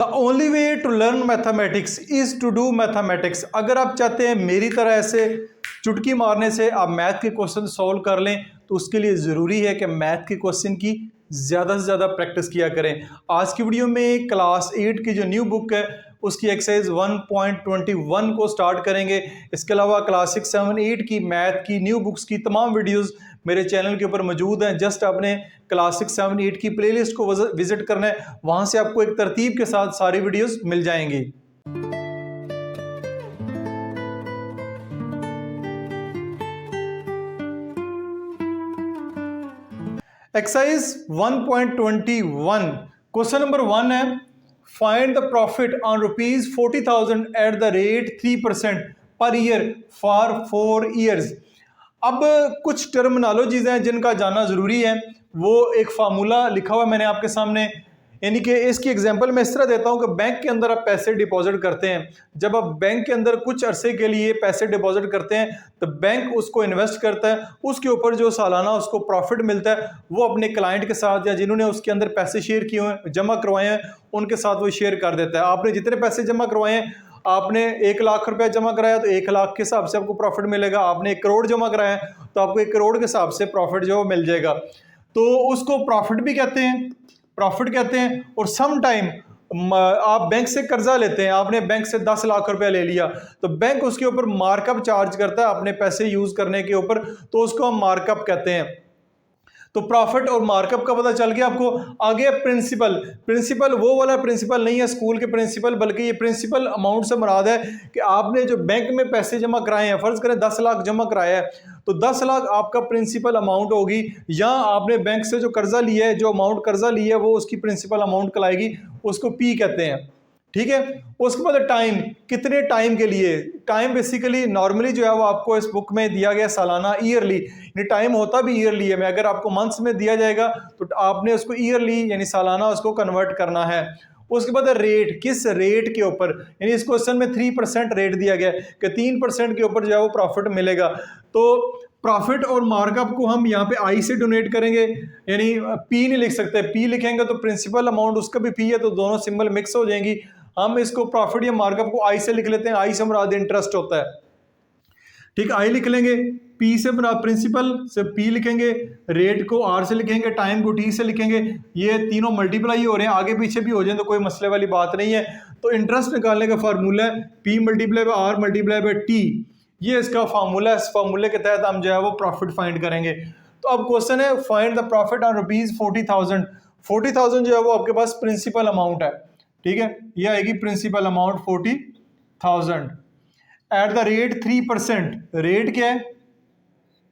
The only way to learn mathematics is to do mathematics. अगर आप चाहते हैं मेरी तरह ऐसे चुटकी मारने से आप मैथ के क्वेश्चन सॉल्व कर लें तो उसके लिए ज़रूरी है कि मैथ के क्वेश्चन की ज़्यादा से ज़्यादा प्रैक्टिस किया करें। आज की वीडियो में क्लास 8 की जो न्यू बुक है उसकी एक्सरसाइज 1.21 को स्टार्ट करेंगे। इसके अलावा क्लास 6, 7, 8 की मैथ की न्यू बुक्स की तमाम वीडियोस मेरे चैनल के ऊपर मौजूद हैं। जस्ट आपने क्लास 6, 7, 8 की प्लेलिस्ट को विजिट करना है, वहाँ से आपको एक तरतीब के साथ सारी वीडियोस मिल जाएंगी। एक्सरसाइज 1.21 क्वेश्चन नंबर 1 है, find the profit on ₹40,000 at the rate 3% पर ईयर फॉर 4 ईयर्स। अब कुछ टर्मिनोलॉजीज हैं जिनका जानना ज़रूरी है। वो एक फार्मूला लिखा हुआ है मैंने आपके सामने, यानी कि इसकी एग्जांपल मैं इस तरह देता हूं कि बैंक के अंदर आप पैसे डिपॉजिट करते हैं। जब आप बैंक के अंदर कुछ अरसे के लिए पैसे डिपॉजिट करते हैं तो बैंक उसको इन्वेस्ट करता है, उसके ऊपर जो सालाना उसको प्रॉफिट मिलता है वो अपने क्लाइंट के साथ या जिन्होंने उसके अंदर पैसे शेयर किए हैं, जमा करवाए हैं, उनके साथ वो शेयर कर देता है। आपने जितने पैसे जमा करवाए हैं, आपने 1 लाख रुपया जमा कराया तो 1 लाख के हिसाब से आपको प्रॉफिट मिलेगा। आपने 1 करोड़ जमा कराया तो आपको 1 करोड़ के हिसाब से प्रॉफिट जो मिल जाएगा। तो उसको प्रॉफिट भी कहते हैं, प्रॉफिट कहते हैं। और सम टाइम आप बैंक से कर्जा लेते हैं, आपने बैंक से 10 लाख रुपया ले लिया तो बैंक उसके ऊपर मार्कअप चार्ज करता है अपने पैसे यूज करने के ऊपर, तो उसको हम मार्कअप कहते हैं। तो प्रॉफिट और मार्कअप का पता चल गया आपको। आगे प्रिंसिपल, प्रिंसिपल वो वाला प्रिंसिपल नहीं है स्कूल के प्रिंसिपल, बल्कि ये प्रिंसिपल अमाउंट से मुराद है कि आपने जो बैंक में पैसे जमा कराए हैं, फर्ज करें 10 लाख जमा कराया है तो 10 लाख आपका प्रिंसिपल अमाउंट होगी, या आपने बैंक से जो कर्जा लिया है, जो अमाउंट कर्जा लिया है वो उसकी प्रिंसिपल अमाउंट कहलाएगी, उसको पी कहते हैं। ठीक है। उसके बाद टाइम, कितने टाइम के लिए। टाइम बेसिकली नॉर्मली जो है वो आपको इस बुक में दिया गया सालाना, ईयरली, यानी टाइम होता भी ईयरली है। अगर आपको मंथ्स में दिया जाएगा तो आपने उसको ईयरली यानी सालाना उसको कन्वर्ट करना है। उसके बाद रेट, किस रेट के ऊपर, यानी इस क्वेश्चन में 3% रेट दिया गया है कि 3% के ऊपर जो है वो प्रॉफिट मिलेगा। तो प्रॉफिट और मार्कअप को हम यहाँ पे आई से डोनेट करेंगे, यानी पी नहीं लिख सकते। पी लिखेंगे तो प्रिंसिपल अमाउंट उसका भी पी है, तो दोनों सिंबल मिक्स हो जाएंगी। हम इसको प्रॉफिट या मार्कअप को आई से लिख लेते हैं। आई से मुराद इंटरेस्ट होता है, ठीक। आई लिख लेंगे, पी से मुराद प्रिंसिपल से पी लिखेंगे, रेट को आर से लिखेंगे, टाइम को टी से लिखेंगे। ये तीनों मल्टीप्लाई हो रहे हैं, आगे पीछे भी हो जाए तो कोई मसले वाली बात नहीं है। तो इंटरेस्ट निकालने का फार्मूला है P multiply by R multiply by T, ये इसका फार्मूला है। इस फार्मूले के तहत हम जो है वो प्रॉफिट फाइंड करेंगे। तो अब क्वेश्चन है, फाइंड द प्रॉफिट ऑन ₹40,000। 40,000 जो है वो आपके पास प्रिंसिपल अमाउंट है, ठीक है। ये आएगी principal amount 40,000 at the rate 3%। Rate क्या है?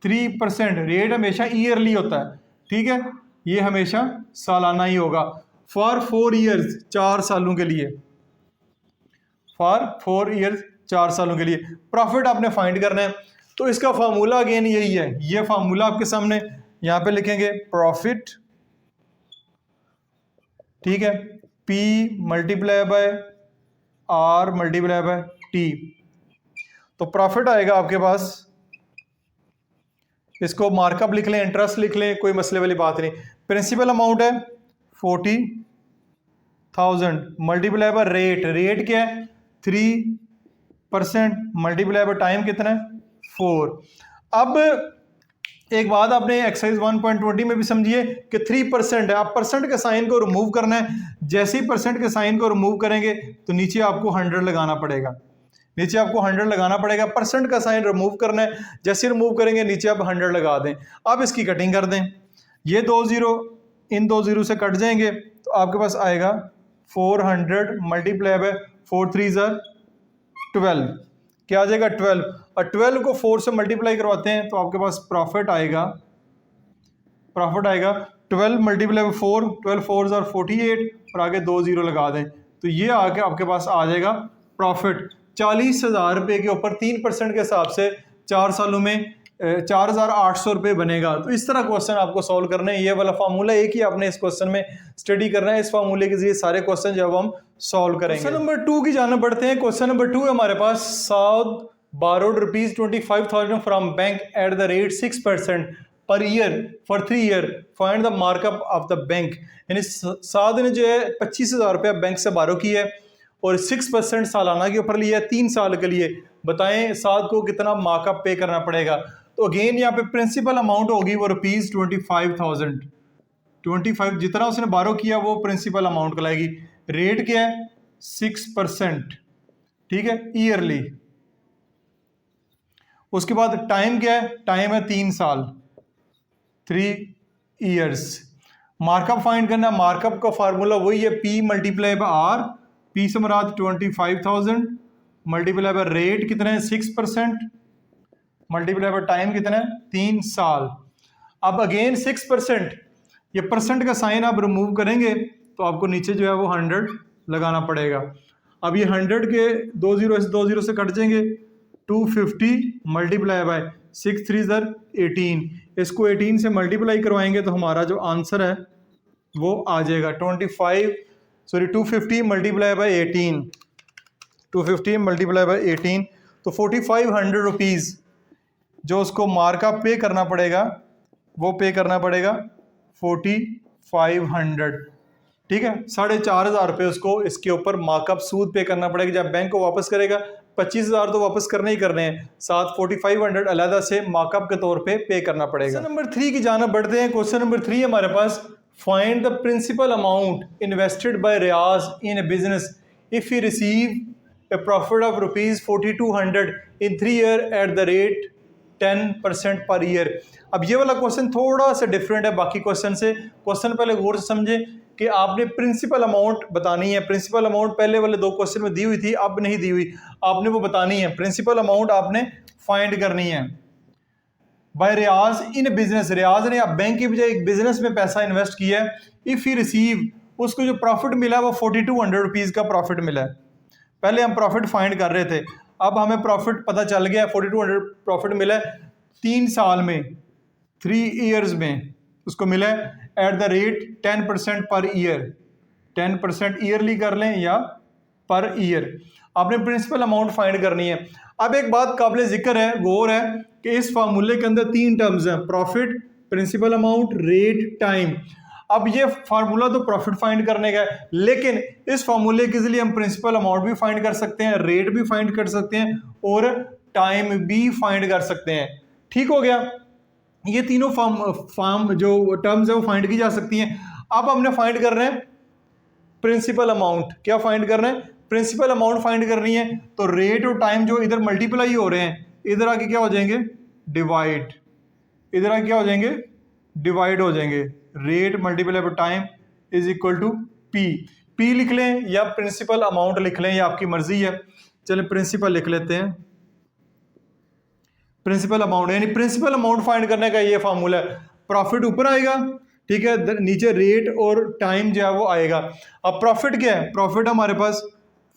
3%। रेट हमेशा ईयरली होता है, ठीक है, ये हमेशा सालाना ही होगा। फॉर 4 ईयर्स, 4 सालों के लिए। फॉर 4 ईयर्स, 4 सालों के लिए प्रॉफिट आपने फाइंड करना है। तो इसका फार्मूला अगेन यही है, ये फार्मूला आपके सामने यहां पे लिखेंगे, प्रॉफिट, ठीक है, P multiply bye R multiply by T। तो प्रॉफिट आएगा आपके पास, इसको मार्कअप लिख लें, इंटरेस्ट लिख लें, कोई मसले वाली बात नहीं। प्रिंसिपल अमाउंट है 40,000 मल्टीप्लाई बाय रेट, रेट क्या है 3% मल्टीप्लाई बाय टाइम कितना है 4। अब एक बात आपने एक्सरसाइज 1.20 में भी समझिए कि 3% है। आप परसेंट के साइन को रिमूव करना है, जैसे ही परसेंट के साइन को रिमूव करेंगे तो नीचे आपको 100 लगाना पड़ेगा, नीचे आपको 100 लगाना पड़ेगा। परसेंट का साइन रिमूव करना है, जैसे रिमूव करेंगे नीचे आप 100 लगा दें। अब इसकी कटिंग कर दें, ये 2 जीरो इन 2 जीरो से कट जाएंगे तो आपके पास आएगा 400 मल्टीप्लाई बाय 4 3 12, क्या आ जाएगा 12। और 12 को 4 से मल्टीप्लाई करवाते हैं तो आपके पास प्रॉफिट आएगा, प्रॉफिट आएगा 12 मल्टीप्लाई बाय 4, 12 4 48 और आगे 2 जीरो लगा दें तो ये आके आपके पास आ जाएगा प्रॉफिट 40,000 रुपये के ऊपर 3% के हिसाब से 4 सालों में 4,800 रुपये बनेगा। तो इस तरह क्वेश्चन आपको सॉल्व करना है। ये वाला फार्मूला एक ही आपने इस क्वेश्चन में स्टडी करना है। इस फार्मूले के जरिए सारे क्वेश्चन जो हम सॉल्व करेंगे। क्वेश्चन नंबर 2 की जाना बढ़ते हैं। क्वेश्चन नंबर 2 है हमारे पास, Saad borrowed ₹25,000 from bank at the rate 6% per year for 3 year, find the markup of the bank. यानी साद ने जो है 25,000 रुपया बैंक से बारो किया है और 6% सालाना के ऊपर लिया है 3 साल के लिए। बताएं साद को कितना मार्कअप पे करना पड़ेगा। तो अगेन यहाँ पे प्रिंसिपल अमाउंट होगी वो ₹25,000। 25 जितना उसने बारो किया वो प्रिंसिपल अमाउंट कहलाएगी। रेट क्या है 6%, ठीक है, ईयरली। उसके बाद टाइम क्या है, टाइम है 3 साल, 3 ईयर्स। मार्कअप फाइंड करना, मार्कअप का फार्मूला वही है P multiply by R. P से मुराद 25,000 मल्टीप्लाई बाय रेट कितना है 6%, मल्टीप्लाई बाय टाइम कितना है 3 साल। अब अगेन 6%, ये परसेंट का साइन आप रिमूव करेंगे तो आपको नीचे जो है वो 100 लगाना पड़ेगा। अब ये 100 के 2 से कट जाएंगे, 250 मल्टीप्लाई बाय 6 3 18। इसको 18 से मल्टीप्लाई करवाएंगे तो हमारा जो आंसर है वो आ जाएगा 250 मल्टीप्लाई बाय 18, 250 मल्टीप्लाई बाय 18 तो 4,500 रुपीज़ जो उसको मार्कअप पे करना पड़ेगा वो पे करना पड़ेगा 4,500, ठीक है। 4,500 रुपये उसको इसके ऊपर मार्कअप सूद पे करना पड़ेगा। जब बैंक को वापस करेगा 25,000 तो वापस करने ही करने हैं, साथ 4,500 अलहदा से मार्कअप के तौर पे करना पड़ेगा। क्वेश्चन नंबर 3 की जानिब बढ़ते हैं। क्वेश्चन नंबर 3 हमारे पास, find the principal amount invested by Riyaz in a business if he receive a profit of ₹4,200 in 3 year at the rate 10% per year. अब ये वाला क्वेश्चन थोड़ा सा डिफरेंट है बाकी क्वेश्चन से। क्वेश्चन पहले गौर से समझे कि आपने प्रिंसिपल अमाउंट बतानी है। प्रिंसिपल अमाउंट पहले वाले 2 क्वेश्चन में दी हुई थी, अब नहीं दी हुई, आपने वो बतानी है। प्रिंसिपल अमाउंट आपने फाइंड करनी है बाय रियाज इन बिजनेस। रियाज ने अब बैंक की बजाय एक बिजनेस में पैसा इन्वेस्ट किया है। इफ ही रिसीव, उसको जो प्रॉफिट मिला वो 4,200 रुपीज़ का प्रॉफिट मिला है। पहले हम प्रॉफिट फाइंड कर रहे थे, अब हमें प्रॉफिट पता चल गया 4,200 प्रॉफिट मिला है 3 साल में, 3 ईयर्स में उसको मिला है eight the rate 10% per year. 10% yearly कर लें या पर ईयर। आपने प्रिंसिपल अमाउंट फाइंड करनी है। अब एक बात काबिल जिक्र है, गौर है कि इस फार्मूले के अंदर 3 टर्म्स हैं, profit, principal amount, rate, time. अब ये फार्मूला तो प्रॉफिट फाइंड करने का है, लेकिन इस फार्मूले के जरिए हम प्रिंसिपल अमाउंट भी फाइंड कर सकते हैं, रेट भी फाइंड कर सकते हैं और टाइम भी फाइंड कर सकते हैं। ठीक हो गया, ये तीनों फॉर्म जो टर्म्स है वो फाइंड की जा सकती हैं। अब हमने फाइंड कर रहे हैं प्रिंसिपल अमाउंट। क्या फाइंड कर रहे हैं, प्रिंसिपल अमाउंट फाइंड करनी है। तो रेट और टाइम जो इधर मल्टीप्लाई हो रहे हैं, इधर आके क्या हो जाएंगे डिवाइड, इधर आके क्या हो जाएंगे डिवाइड हो जाएंगे। Rate multiply by time is equal to P लिख लें या प्रिंसिपल अमाउंट लिख लें, ये आपकी मर्जी है। चलिए प्रिंसिपल लिख लेते हैं, प्रिंसिपल अमाउंट, यानी प्रिंसिपल अमाउंट फाइंड करने का ये फार्मूला है। प्रॉफिट ऊपर आएगा, ठीक है, नीचे रेट और टाइम जो है वो आएगा। अब प्रॉफिट क्या है, प्रॉफिट हमारे पास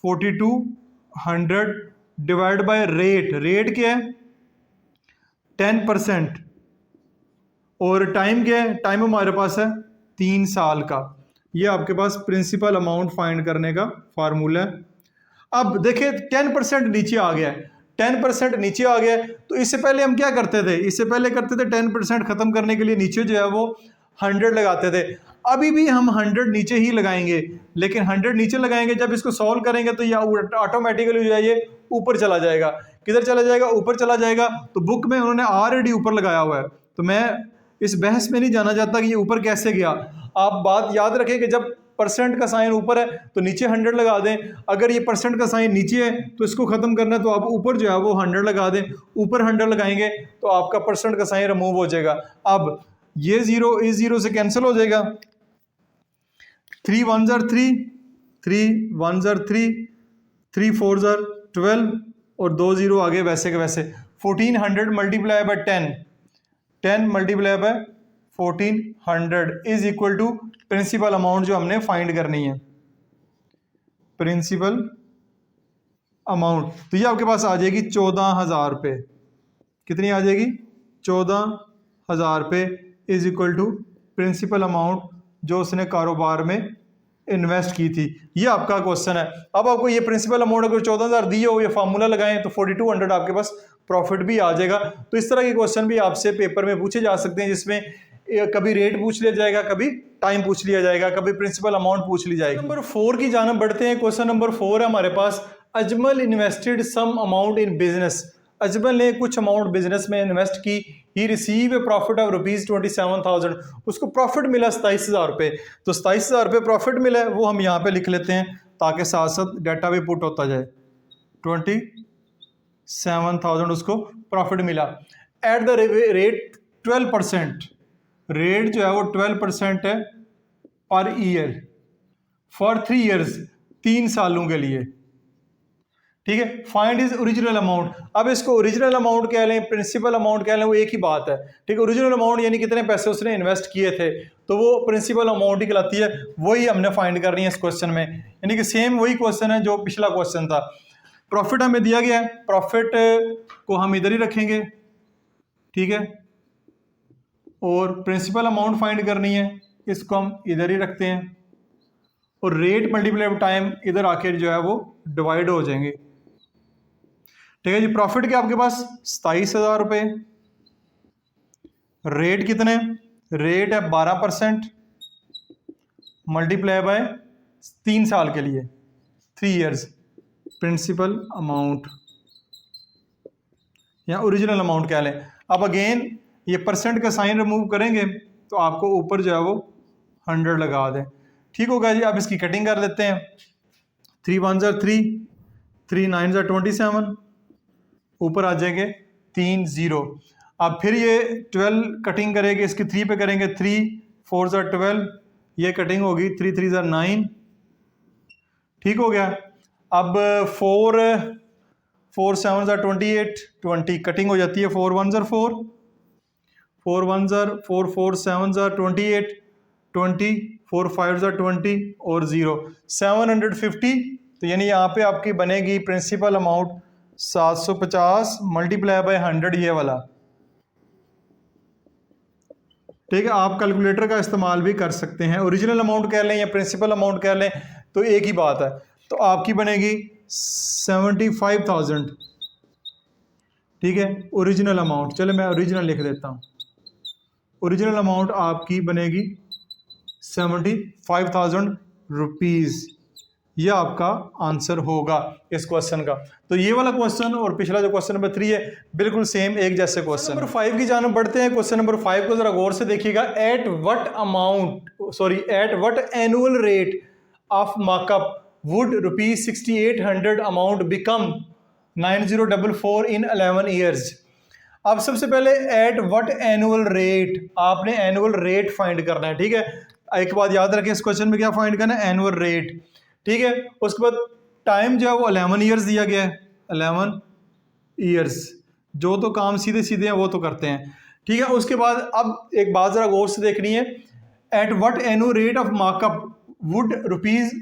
4,200 डिवाइड बाय रेट, रेट क्या है 10% और टाइम क्या है, टाइम हमारे पास है 3 साल का। ये आपके पास प्रिंसिपल अमाउंट फाइंड करने का फार्मूला है। अब देखिए 10% नीचे आ गया है, 10% नीचे आ गया। तो इससे पहले हम क्या करते थे, इससे पहले करते थे 10% खत्म करने के लिए नीचे जो है वो 100 लगाते थे। अभी भी हम 100 नीचे ही लगाएंगे, लेकिन 100 नीचे लगाएंगे, जब इसको सॉल्व करेंगे तो यह ऑटोमेटिकली जो है ये ऊपर चला जाएगा। किधर चला जाएगा, ऊपर चला जाएगा। तो बुक में उन्होंने ऑलरेडी ऊपर लगाया हुआ है, तो मैं इस बहस में नहीं जाना चाहता कि ये ऊपर कैसे गया। आप बात याद रखें कि जब परसेंट का साइन ऊपर है तो नीचे 100 लगा दें, अगर ये परसेंट का साइन नीचे है तो इसको खत्म करना है तो आप ऊपर जो है वो 100 लगा दें। ऊपर 100 लगाएंगे तो आपका परसेंट का साइन रिमूव हो जाएगा। अब ये 0 इस 0 से कैंसिल हो जाएगा, 3 1s are 3, 3 1s are 3, 3 4s are 12 और 2 0 आगे वैसे के वैसे। 1400 multiply by 10 multiply by 1400 is equal to principal amount जो हमने फाइंड करनी है, प्रिंसिपल अमाउंट। तो ये आपके पास आ जाएगी 14,000 रुपये। कितनी आ जाएगी 14,000 रुपये is equal to principal amount जो उसने कारोबार में इन्वेस्ट की थी। ये आपका क्वेश्चन है। अब आपको ये प्रिंसिपल अमाउंट अगर 14,000 दी हो, ये फार्मूला लगाएं तो 4200 आपके पास प्रॉफिट भी आ जाएगा। तो इस तरह के क्वेश्चन भी आपसे पेपर में पूछे जा सकते हैं, जिसमें कभी रेट पूछ लिया जाएगा, कभी टाइम पूछ लिया जाएगा, कभी प्रिंसिपल अमाउंट पूछ ली जाएगी। नंबर 4 की जानब बढ़ते हैं। क्वेश्चन नंबर 4 है हमारे पास, Ajmal invested some amount in business. Ajmal ने कुछ अमाउंट बिजनेस में इन्वेस्ट की। He receive a profit of ₹27,000। उसको प्रॉफिट मिला 27,000 रुपये। तो 27,000 रुपये प्रॉफिट मिला है, वो हम यहाँ पे लिख लेते हैं ताकि साथ साथ डाटा भी पुट होता जाए। 27,000 उसको प्रॉफिट मिला एट द रेट 12%। रेट जो है वो 12% है पर ईयर फॉर 3 ईयर्स, 3 सालों के लिए। ठीक है। Find is original amount. अब इसको ओरिजिनल अमाउंट कह लें, प्रिंसिपल अमाउंट कह लें, वो एक ही बात है। ठीक है। ओरिजिनल अमाउंट यानी कितने पैसे उसने इन्वेस्ट किए थे, तो वो प्रिंसिपल अमाउंट ही कहलाती है। वही हमने फाइंड करनी है इस क्वेश्चन में, यानी कि सेम वही क्वेश्चन है जो पिछला क्वेश्चन था। प्रॉफिट हमें दिया गया है, प्रॉफिट को हम इधर ही रखेंगे। ठीक है। और प्रिंसिपल अमाउंट फाइंड करनी है, इसको हम इधर ही रखते हैं। और रेट मल्टीप्लाई बाय टाइम इधर आके जो है वो डिवाइड हो जाएंगे। ठीक है जी। प्रॉफिट के आपके पास 27,000 रुपये। रेट कितने, रेट है 12% मल्टीप्लाई बाय 3 साल के लिए, 3 ईयर्स। प्रिंसिपल अमाउंट या ओरिजिनल अमाउंट कह लें। अब अगेन ये परसेंट का साइन रिमूव करेंगे तो आपको ऊपर जो है वो 100 लगा दें। ठीक होगा जी। अब इसकी कटिंग कर लेते हैं। 3 1 3, 3 9 27, ऊपर आ जाएंगे 3 0। अब फिर ये 12 कटिंग करेंगे, इसकी 3 पे करेंगे, 3 4 12, ये कटिंग होगी, 3 3 9। ठीक हो गया। अब 4 7 28, 20 कटिंग हो जाती है, 4 1 4, 4 1 4 4 7 28, 20 4 5 20 और 0 750। तो यानी यहाँ पे आपकी बनेगी प्रिंसिपल अमाउंट 750 मल्टीप्लाई बाय 100, ये वाला। ठीक है। आप कैलकुलेटर का इस्तेमाल भी कर सकते हैं। ओरिजिनल अमाउंट कह लें या प्रिंसिपल अमाउंट कह लें तो एक ही बात है। तो आपकी बनेगी 75,000। ठीक है। ओरिजिनल अमाउंट, चलो मैं ओरिजिनल लिख देता हूँ। ओरिजिनल अमाउंट आपकी बनेगी 75,000 रुपीज़। यह आपका आंसर होगा इस क्वेश्चन का। तो ये वाला क्वेश्चन और पिछला जो क्वेश्चन नंबर 3 है बिल्कुल सेम एक जैसे क्वेश्चन। नंबर 5 की जानब बढ़ते हैं। क्वेश्चन नंबर 5 को जरा गौर से देखिएगा। Eight what annual rate of markup would ₹6,800 amount become 9044 in 11 years. अब सबसे पहले एट व्हाट एनुअल रेट, आपने एनुअल रेट फाइंड करना है। ठीक है। एक बात याद रखें, इस क्वेश्चन में क्या फाइंड करना है, एनुअल रेट। ठीक है। उसके बाद टाइम जो है वो 11 ईयर्स दिया गया है, 11 ईयर्स। जो तो काम सीधे सीधे हैं वो तो करते हैं। ठीक है। उसके बाद अब एक बात जरा गौर से देखनी है। At what annual rate of markup would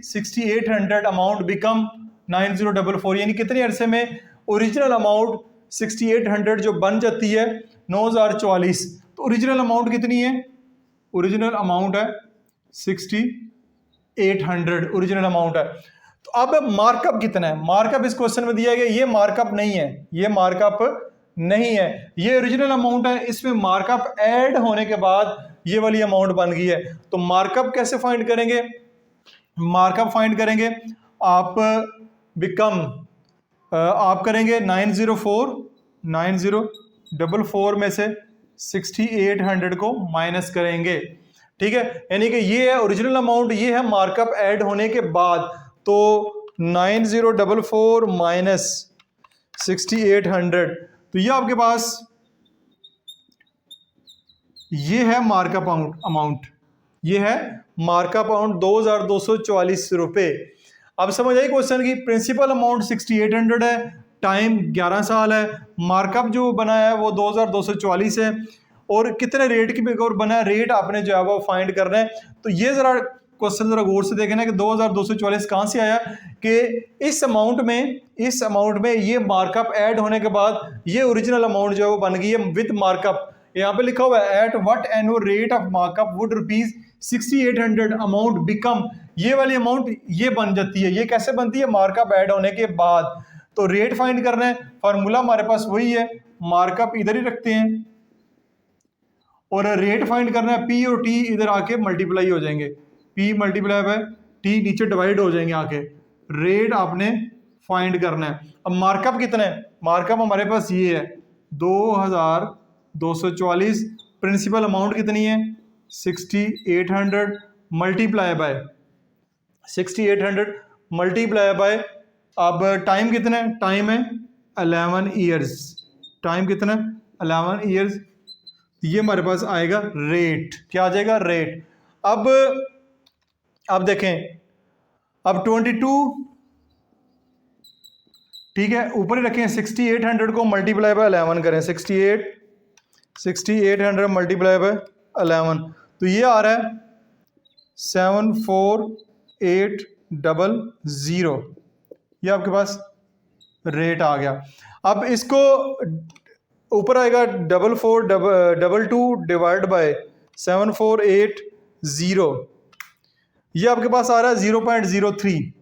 ₹6,800 amount become 9044, यानी कितने अरसे में ओरिजिनल अमाउंट 6,800 जो बन जाती है 9,044। तो ओरिजिनल अमाउंट कितनी है, ओरिजिनल अमाउंट है 6,800 ओरिजिनल अमाउंट है। तो अब मार्कअप कितना है, मार्कअप इस क्वेश्चन में दिया गया, ये मार्कअप नहीं है, ये मार्कअप नहीं है, ये ओरिजिनल अमाउंट है। इसमें मार्कअप ऐड होने के बाद ये वाली अमाउंट बन गई है। तो मार्कअप कैसे फाइंड करेंगे, मार्कअप फाइंड करेंगे आप बिकम आप करेंगे 9044 में से 6,800 को माइनस करेंगे। ठीक है। यानी कि ये है ओरिजिनल अमाउंट, ये है मार्कअप ऐड होने के बाद। तो 9044 माइनस 6,800, तो ये आपके पास ये है मार्कअप अमाउंट, ये है मार्कअप अमाउंट 2,244 रुपये। अब समझ आई क्वेश्चन की। प्रिंसिपल अमाउंट 6,800 है, टाइम 11 साल है, मार्कअप जो बनाया है वो 2,244 है, और कितने रेट की और बना है, रेट आपने जो है वो फाइंड करना है। तो ये जरा क्वेश्चन जरा गौर से देखना कि 2,244 कहाँ से आया, कि इस अमाउंट में ये मार्कअप ऐड होने के बाद ये ओरिजिनल अमाउंट जो है वो बन गई है विद मार्कअप। यहाँ पे लिखा हुआ है at what annual rate of markup would ₹6,800 amount become, ये वाली अमाउंट ये बन जाती है। ये कैसे बनती है? मार्कअप ऐड होने के बाद। तो रेट फाइंड करना है, फार्मूला हमारे पास वही है, मार्कअप इधर ही रखते हैं और रेट फाइंड करना है, पी और टी इधर आके मल्टीप्लाई हो जाएंगे, पी मल्टीप्लाई बाय टी नीचे डिवाइड हो जाएंगे आके। रेट आपने फाइंड करना है। अब मार्कअप कितना है? मार्कअप हमारे पास ये है 2244। प्रिंसिपल अमाउंट कितनी है? 6800 मल्टीप्लाई बाय 6800 मल्टीप्लाई बाय, अब टाइम कितना है? टाइम है 11 ईयर्स। टाइम कितना है? 11 ईयर्स। ये हमारे पास आएगा रेट। क्या आ जाएगा? रेट। अब देखें, अब 22, ठीक है, ऊपर ही रखें, 6800 को मल्टीप्लाई बाय 11 करें, 6800 मल्टीप्लाई बाय 11, तो ये आ रहा है 74800। ये आपके पास रेट आ गया। अब इसको ऊपर आएगा 4422 डिवाइड बाय 7480, ये आपके पास आ रहा है 0.03।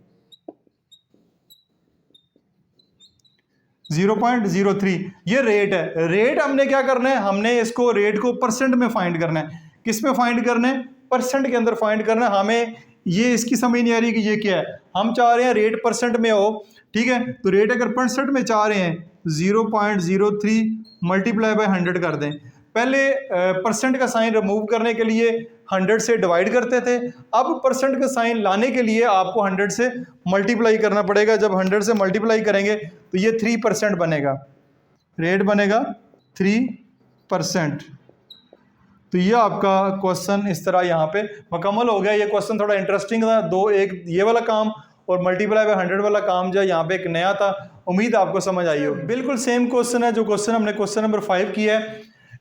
0.03 ये रेट है। रेट हमने क्या करना है? हमने इसको रेट को परसेंट में फाइंड करना है। किस में फाइंड करना है? परसेंट के अंदर फाइंड करना है। हमें ये इसकी समझ नहीं आ रही कि ये क्या है। हम चाह रहे हैं रेट परसेंट में हो, ठीक है, तो रेट अगर परसेंट में चाह रहे हैं 0.03 मल्टीप्लाई बाय 100 कर दें। पहले परसेंट का साइन रिमूव करने के लिए 100 से डिवाइड करते थे, अब परसेंट का साइन लाने के लिए आपको 100 से मल्टीप्लाई करना पड़ेगा। जब 100 से मल्टीप्लाई करेंगे तो ये 3% बनेगा, रेट बनेगा 3%। तो ये आपका क्वेश्चन इस तरह यहाँ पे मुकम्मल हो गया। ये क्वेश्चन थोड़ा इंटरेस्टिंग था, दो, एक ये वाला काम और मल्टीप्लाई बाय 100 वाला काम जो यहाँ पे एक नया था। उम्मीद आपको समझ आई हो। बिल्कुल सेम क्वेश्चन है जो क्वेश्चन हमने क्वेश्चन नंबर 5 किया है।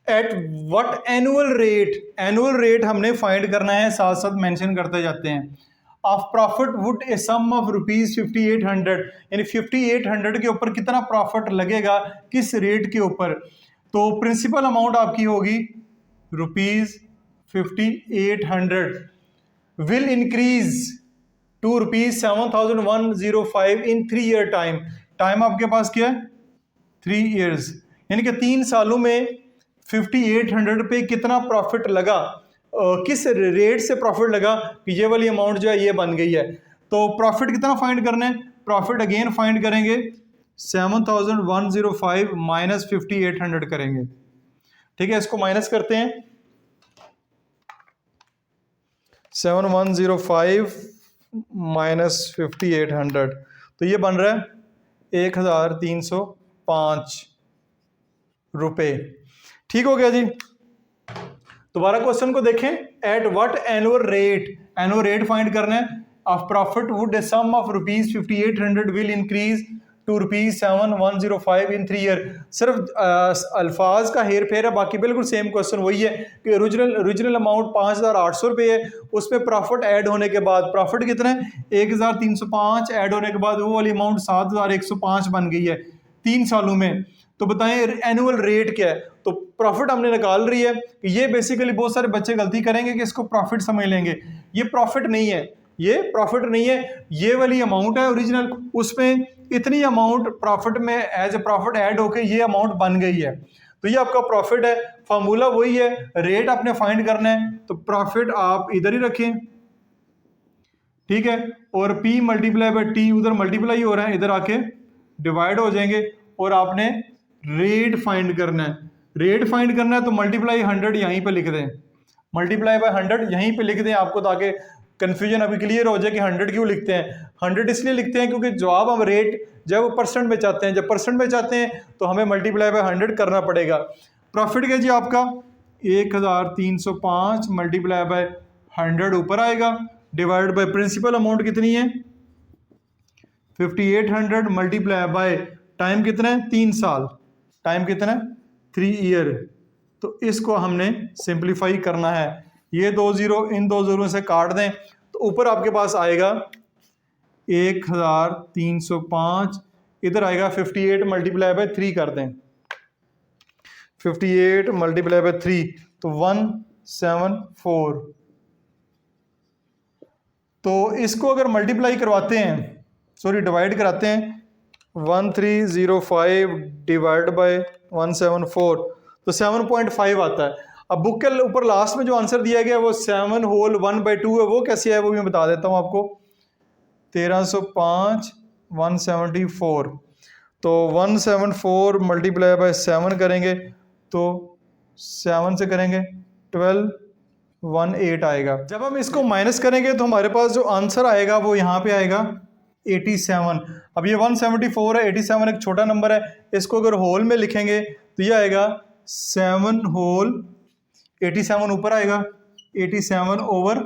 At what annual rate, annual rate हमने फाइंड करना है, साथ साथ मेंशन करते जाते हैं। Of profit would a sum of rupees 5800, यानी 5800 के ऊपर कितना प्रॉफिट लगेगा, किस रेट के ऊपर? तो प्रिंसिपल अमाउंट आपकी होगी rupees 5800 will increase to rupees 7105 in 3 year time. Time आपके पास क्या है? 3 ईयर्स, यानी कि 3 सालों में 5800 पे कितना प्रॉफिट लगा, किस रेट से प्रॉफिट लगा कि ये वाली अमाउंट जो है ये बन गई है। तो प्रॉफिट कितना फाइंड करना है? प्रॉफिट अगेन फाइंड करेंगे 7105 माइनस 5800 करेंगे, ठीक है, इसको माइनस करते हैं। 7105 माइनस 5800, तो ये बन रहा है 1305 रुपए। ठीक हो गया जी। दोबारा क्वेश्चन को देखें। At what annual rate, annual rate find करना है। Of profit would a sum of rupees 5800 will increase to rupees 7105 in 3 year. सिर्फ अल्फाज का हेर फेर है, बाकी बिल्कुल सेम क्वेश्चन वही है कि ओरिजिनल अमाउंट 5800 रुपये है, उसमें प्रॉफिट ऐड होने के बाद प्रॉफिट कितना है? 1305, ऐड होने के बाद वो वाली अमाउंट 7105 बन गई है 3 सालों में। तो बताएं एनुअल रेट क्या है? तो प्रॉफिट हमने निकाल रही है कि ये बेसिकली बहुत सारे बच्चे गलती करेंगे कि इसको प्रॉफिट समझ लेंगे। ये प्रॉफिट नहीं है, ये प्रॉफिट नहीं है, ये वाली अमाउंट है ओरिजिनल, उसमें इतनी अमाउंट प्रॉफिट में एज ए प्रॉफिट ऐड होके ये अमाउंट बन गई है, तो ये आपका प्रॉफिट है। फार्मूला वही है, रेट आपने फाइंड करना है, तो प्रॉफिट आप इधर ही रखें, ठीक है, और P मल्टीप्लाई बाय T उधर मल्टीप्लाई हो रहा है, इधर आके डिवाइड हो जाएंगे, और आपने रेट फाइंड करना है। रेट फाइंड करना है तो मल्टीप्लाई 100 यहीं पे लिख दें, मल्टीप्लाई बाय 100 यहीं पे लिख दें आपको, ताकि कंफ्यूजन अभी क्लियर हो जाए कि 100 क्यों लिखते हैं। 100 इसलिए लिखते हैं क्योंकि जवाब हम रेट जब परसेंट में चाहते हैं, जब परसेंट में चाहते हैं तो हमें मल्टीप्लाई बाय 100 करना पड़ेगा। प्रॉफिट क्या जी आपका? 1305 मल्टीप्लाई बाय 100 ऊपर आएगा, डिवाइड बाय प्रिंसिपल अमाउंट कितनी है? 5800 मल्टीप्लाई बाय टाइम कितना है? 3 साल। टाइम कितना है? 3 ईयर। तो इसको हमने सिंप्लीफाई करना है। ये 2 जीरो इन 2 जीरो से काट दें तो ऊपर आपके पास आएगा 1305, इधर आएगा 58 मल्टीप्लाई बाय 3 कर दें, 58 मल्टीप्लाई बाय 3 तो 174। तो इसको अगर मल्टीप्लाई करवाते हैं, सॉरी डिवाइड कराते हैं, 1305 डिवाइड बाय 174 तो 7.5 आता है। अब बुक के ऊपर लास्ट में जो आंसर दिया गया है वो 7 होल 1/2 है, वो कैसे है वो भी मैं बता देता हूँ आपको। 1305 174, तो 174 मल्टीप्लाई बाय 7 करेंगे तो 7 से करेंगे 1218 आएगा। जब हम इसको माइनस करेंगे तो हमारे पास जो आंसर आएगा वो यहाँ पे आएगा 87। अब ये 174 है, 87 एक छोटा नंबर है, इसको अगर होल में लिखेंगे तो ये आएगा 7 होल 87 ऊपर आएगा 87 ओवर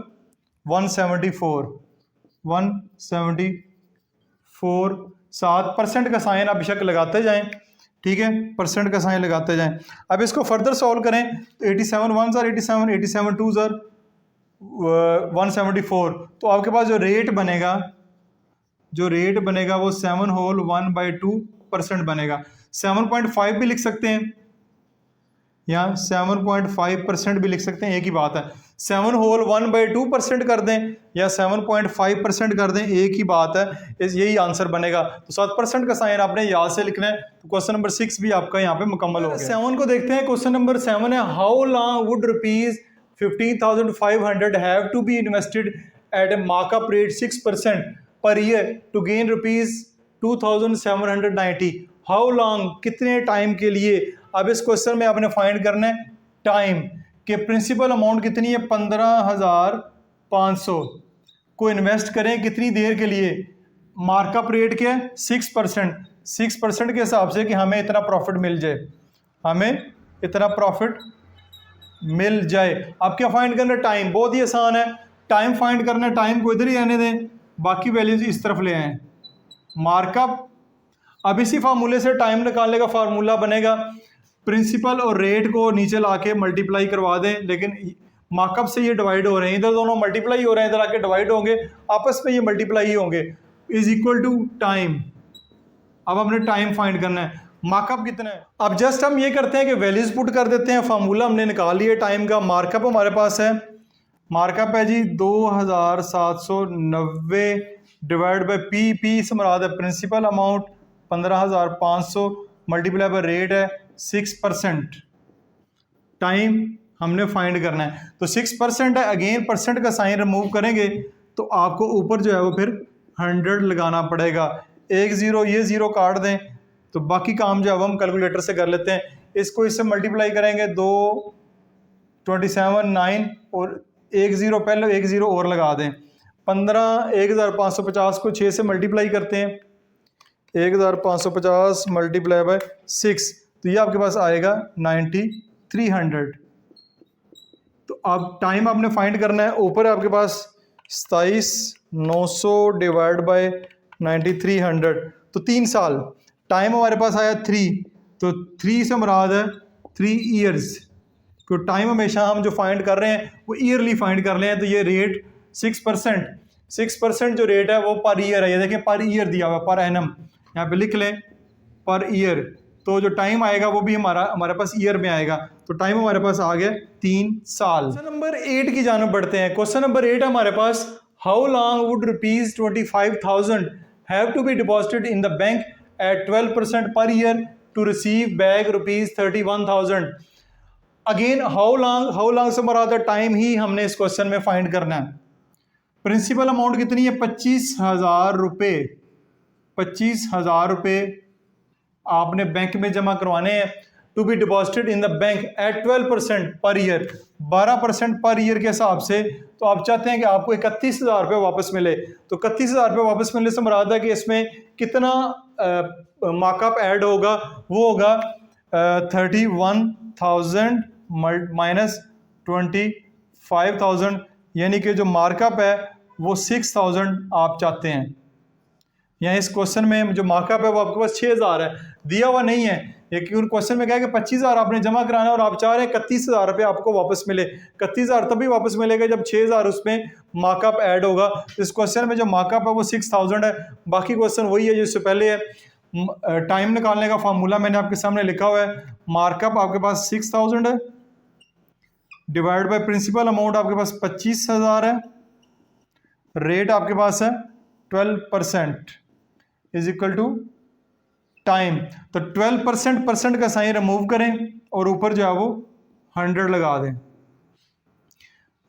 174 7% का साइन आप बेशक लगाते जाएं, ठीक है, परसेंट का साइन लगाते जाएं। अब इसको फर्दर सॉल्व करें तो 87 1 ज़ार 87, 87 2 ज़ार 174, तो आपके पास जो रेट बनेगा वो 7 होल 1/2% बनेगा। 7.5 भी लिख सकते हैं या 7.5% भी लिख सकते हैं, एक ही बात है। 7 होल 1/2% कर दें या 7.5% कर दें, एक ही बात है, यही आंसर बनेगा। तो 7% का साइन आपने याद से लिखना है। तो क्वेश्चन नंबर 6 भी आपका यहाँ पे मुकम्मल हो गया। 7 को देखते हैं। क्वेश्चन नंबर 7 है, how long would ₹15,500 have to be invested at a markup rate 6% per year to gain ₹2,790। How long, कितने टाइम के लिए। अब इस क्वेश्चन में आपने फाइंड करना है टाइम के प्रिंसिपल अमाउंट कितनी है 15,500 को इन्वेस्ट करें कितनी देर के लिए। मार्कअप रेट क्या है 6% के हिसाब से कि हमें इतना प्रॉफिट मिल जाए। अब क्या फाइंड करना है टाइम, बहुत ही आसान है। टाइम फाइंड करना है, टाइम को इधर ही रहने दें, बाकी वैल्यूज इस तरफ ले आए। मार्कअप, अब इसी फार्मूले से टाइम निकालने का फार्मूला बनेगा, प्रिंसिपल और रेट को नीचे लाके मल्टीप्लाई करवा दें, लेकिन मार्कअप से ये डिवाइड हो रहे हैं, इधर दोनों मल्टीप्लाई हो रहे हैं, इधर आके डिवाइड होंगे, आपस में ये मल्टीप्लाई ही होंगे, इज इक्वल टू टाइम। अब हमने टाइम फाइंड करना है, मार्कअप कितना है। अब जस्ट हम ये करते हैं कि वैल्यूज पुट कर देते हैं, फार्मूला हमने निकाल लिया टाइम का। मार्कअप हमारे पास है, मार्कअप है जी 2790 डिवाइड बाई पी से मुराद है principal amount 15,500 multiply by rate है 6%। टाइम हमने फाइंड करना है, तो 6% है, अगेन परसेंट का साइन रिमूव करेंगे तो आपको ऊपर जो है वो फिर 100 लगाना पड़ेगा। एक ज़ीरो, ये ज़ीरो काट दें तो बाकी काम जो है हम कैलकुलेटर से कर लेते हैं। इसको इससे मल्टीप्लाई करेंगे 227 9 और एक ज़ीरो पहले, एक ज़ीरो और लगा दें। 15,1550 को 6 से मल्टीप्लाई करते हैं, 1,550 मल्टीप्लाई बाय 6, तो ये आपके पास आएगा 9300। तो अब टाइम आपने फाइंड करना है, ऊपर आपके पास 27,900 डिवाइड बाय 9300, तो 3 साल। टाइम हमारे पास आया 3, तो 3 से मुराद है 3 ईयर्स। तो टाइम हमेशा हम जो फाइंड कर रहे हैं वो ईयरली फाइंड कर रहे हैं, तो ये रेट 6% जो रेट है वो पर ईयर है। ये देखिए पर ईयर दिया हुआ, पर एनम यहाँ पे लिख लें, पर ईयर। तो जो टाइम आएगा वो भी हमारे पास ईयर में आएगा, तो टाइम हमारे पास आ गया 3 साल। क्वेश्चन नंबर 8 की जानब बढ़ते हैं। क्वेश्चन नंबर 8 है हमारे पास, how long would ₹25,000 have to be deposited in the bank at 12% per year to receive back ₹31,000। Again how long से मुराद टाइम ही हमने इस क्वेश्चन में फाइंड करना है। प्रिंसिपल अमाउंट कितनी है 25,000 रुपये। 25,000 रुपये आपने बैंक में जमा करवाने हैं, to be deposited in the bank at 12% per year, 12% per year के हिसाब से। तो आप चाहते हैं कि आपको 31,000 रुपये वापस मिले, तो 31,000 रुपये वापस मिलने से मुराद है कि इसमें कितना मार्कअप ऐड होगा, वो होगा 31,000 माइनस 25,000, यानी कि जो मार्कअप है वो 6,000 आप चाहते हैं। यहाँ इस क्वेश्चन में जो मार्कअप है वो आपके पास 6,000 है, दिया हुआ नहीं है। क्योंकि क्वेश्चन में क्या है कि 25,000 आपने जमा कराना है और आप चाह रहे हैं 31,000 रुपये आपको वापस मिले। 31,000 तभी वापस मिलेगा जब 6,000 उसमें मार्कअप ऐड होगा। इस क्वेश्चन में जो मार्कअप है वो 6,000 है। बाकी क्वेश्चन वही है जो इससे पहले है। टाइम निकालने का फार्मूला मैंने आपके सामने लिखा हुआ है। मार्कअप आपके पास 6,000 है, डिवाइड बाय प्रिंसिपल अमाउंट आपके पास 25,000 है, रेट आपके पास है 12% इज इक्वल टू टाइम। तो 12% परसेंट का साइन रिमूव करें और ऊपर जो है वो 100 लगा दें।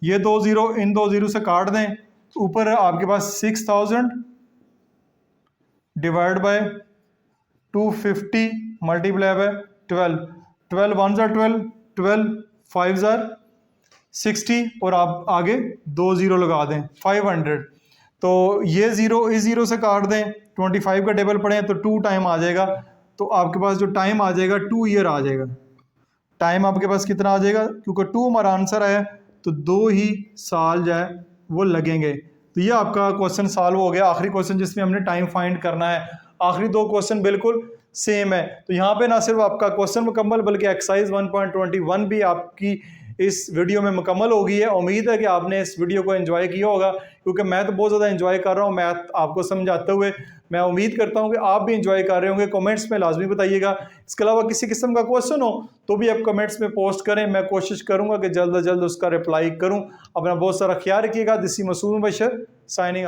ये 2 जीरो इन 2 जीरो से काट दें, ऊपर आपके पास 6000 divide by 250 multiply by 12, 12 one ज़ार 12, 12 5 ज़ार 60 और आप आगे 2 जीरो लगा दें 500। तो ये ज़ीरो इस ज़ीरो से काट दें, 25 का टेबल पढ़ें तो 2 टाइम आ जाएगा। तो आपके पास जो टाइम आ जाएगा 2 ईयर आ जाएगा। टाइम आपके पास कितना आ जाएगा, क्योंकि 2 हमारा आंसर है तो 2 ही साल जो है वो लगेंगे। तो ये आपका क्वेश्चन सॉल्व हो गया। आखिरी क्वेश्चन जिसमें हमने टाइम फाइंड करना है। आखिरी 2 क्वेश्चन बिल्कुल सेम है। तो यहाँ पे ना सिर्फ आपका क्वेश्चन मुकम्मल बल्कि एक्सरसाइज 1.21 भी आपकी इस वीडियो में मुकम्मल हो गई है। उम्मीद है कि आपने इस वीडियो को एंजॉय किया होगा, क्योंकि मैं तो बहुत ज़्यादा एंजॉय कर रहा हूँ मैथ आपको समझाते हुए। मैं उम्मीद करता हूँ कि आप भी एंजॉय कर रहे होंगे। कमेंट्स में लाजमी बताइएगा। इसके अलावा किसी किस्म का क्वेश्चन हो तो भी आप कमेंट्स में पोस्ट करें, मैं कोशिश करूँगा कि जल्द अज जल्द उसका रिप्लाई करूँ। अपना बहुत सारा ख्याल रखिएगा। This is Masood Bashar signing.